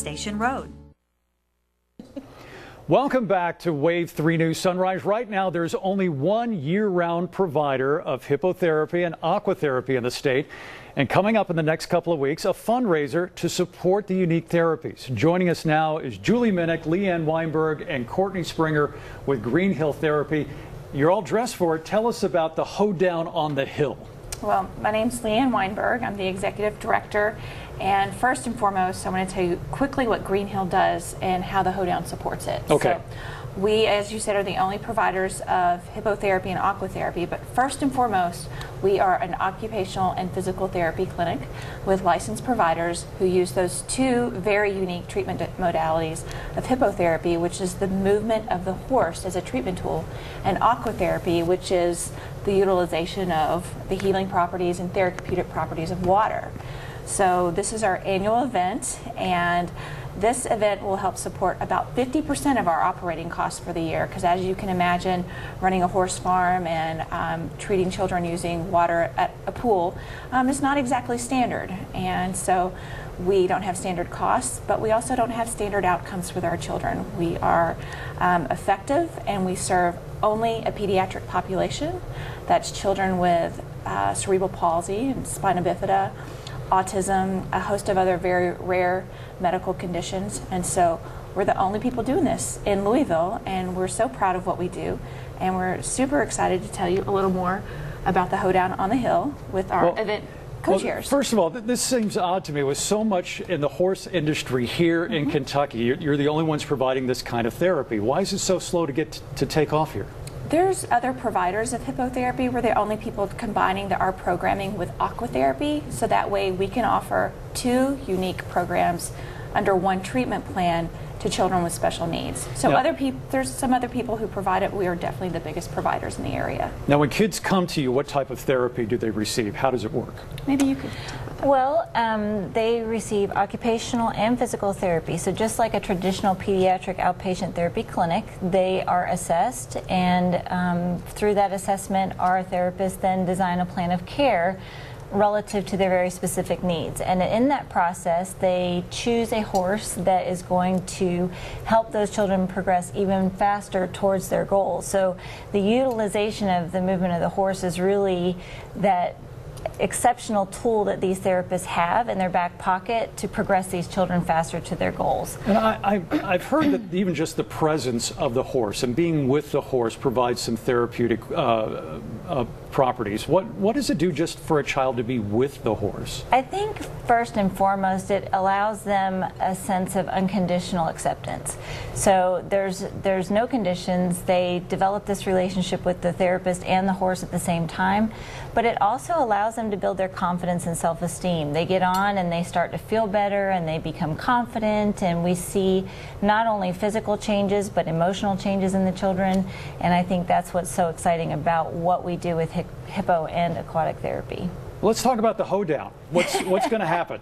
Station Road. Welcome back to Wave 3 News Sunrise. Right now, there's only one year-round provider of hippotherapy and aquatherapy in the state. And coming up in the next couple of weeks, a fundraiser to support the unique therapies. Joining us now is Julie Minnick, Leanne Weinberg, and Courtney Springer with Green Hill Therapy. You're all dressed for it. Tell us about the Hoedown on the Hill. Well, my name's Leanne Weinberg. I'm the executive director. And first and foremost, I'm going to tell you quickly what Green Hill does and how the Hoedown supports it. Okay. So we, as you said, are the only providers of hippotherapy and aquatherapy. But first and foremost, we are an occupational and physical therapy clinic with licensed providers who use those two very unique treatment modalities of hippotherapy, which is the movement of the horse as a treatment tool, and aquatherapy, which is the utilization of the healing properties and therapeutic properties of water. So this is our annual event, and this event will help support about 50% of our operating costs for the year, because as you can imagine, running a horse farm and treating children using water at a pool is not exactly standard. And so we don't have standard costs, but we also don't have standard outcomes with our children. We are effective, and we serve only a pediatric population. That's children with cerebral palsy and spina bifida, autism, a host of other very rare medical conditions. And so we're the only people doing this in Louisville, and we're so proud of what we do. And we're super excited to tell you a little more about the Hoedown on the Hill with our event co-chairs. Well, first of all, this seems odd to me. With so much in the horse industry here in Kentucky, you're the only ones providing this kind of therapy. Why is it so slow to get to take off here? There's other providers of hippotherapy. We're the only people combining our programming with aquatherapy, so that way we can offer two unique programs under one treatment plan to children with special needs. So there's some other people who provide it. We are definitely the biggest providers in the area. Now, when kids come to you, what type of therapy do they receive? How does it work? Maybe you could. Well, they receive occupational and physical therapy. So just like a traditional pediatric outpatient therapy clinic, they are assessed, and through that assessment, our therapists then design a plan of care relative to their very specific needs. And in that process, they choose a horse that is going to help those children progress even faster towards their goals. So the utilization of the movement of the horse is really that exceptional tool that these therapists have in their back pocket to progress these children faster to their goals. And I've heard that even just the presence of the horse and being with the horse provides some therapeutic properties. What does it do just for a child to be with the horse? I think first and foremost it allows them a sense of unconditional acceptance. So there's no conditions. They develop this relationship with the therapist and the horse at the same time, but it also allows them to build their confidence and self-esteem. They get on and they start to feel better and they become confident, and we see not only physical changes but emotional changes in the children, and I think that's what's so exciting about what we do with hippo and aquatic therapy. Let's talk about the Hoedown. What's going to happen?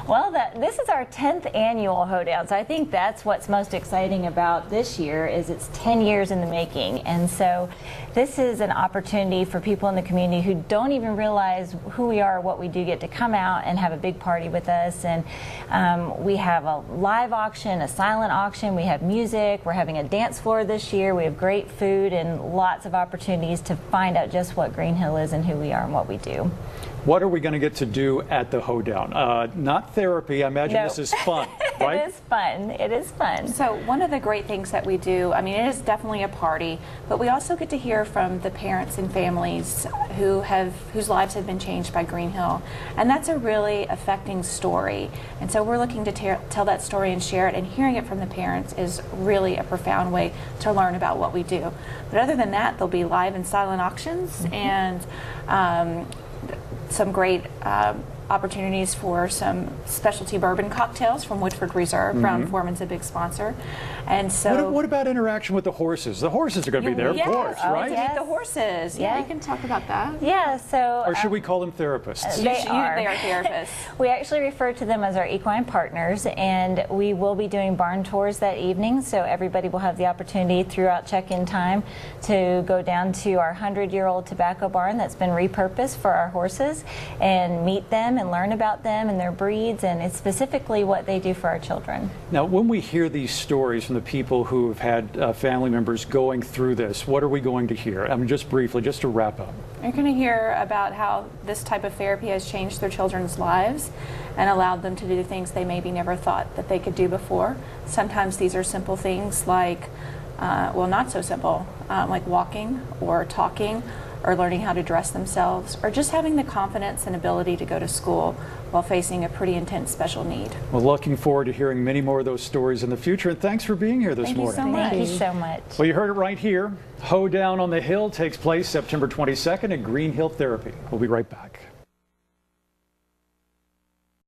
Well, this is our 10th annual Hoedown, so I think that's what's most exciting about this year is it's 10 years in the making. And so this is an opportunity for people in the community who don't even realize who we are or what we do get to come out and have a big party with us. And we have a live auction, a silent auction, we have music, we're having a dance floor this year, we have great food and lots of opportunities to find out just what Green Hill is and who we are and what we do. What are we going to get to do at the Hoedown? Not therapy. I imagine this is fun, right? It is fun. It is fun. So one of the great things that we do, I mean, it is definitely a party, but we also get to hear from the parents and families whose lives have been changed by Green Hill, and that's a really affecting story. And so we're looking to tell that story and share it, and hearing it from the parents is really a profound way to learn about what we do. But other than that, there'll be live and silent auctions and some great opportunities for some specialty bourbon cocktails from Woodford Reserve. Brown-Forman's a big sponsor. And so what about interaction with the horses? The horses are going to be there, of course, right? Meet the horses. Yeah, you can talk about that. Yeah, so... Or should we call them therapists? They are therapists. We actually refer to them as our equine partners, and we will be doing barn tours that evening, so everybody will have the opportunity throughout check-in time to go down to our 100-year-old tobacco barn that's been repurposed for our horses and meet them them and learn about them and their breeds, and it's specifically what they do for our children. Now, when we hear these stories from the people who have had family members going through this, what are we going to hear? I mean, just briefly, just to wrap up. You're going to hear about how this type of therapy has changed their children's lives and allowed them to do things they maybe never thought that they could do before. Sometimes these are simple things like, well, not so simple, like walking or talking or learning how to dress themselves, or just having the confidence and ability to go to school while facing a pretty intense special need. Well, looking forward to hearing many more of those stories in the future, and thanks for being here this Thank you morning. so much. Thank you so much. Well, you heard it right here. Hoedown on the Hill takes place September 22nd at Green Hill Therapy. We'll be right back.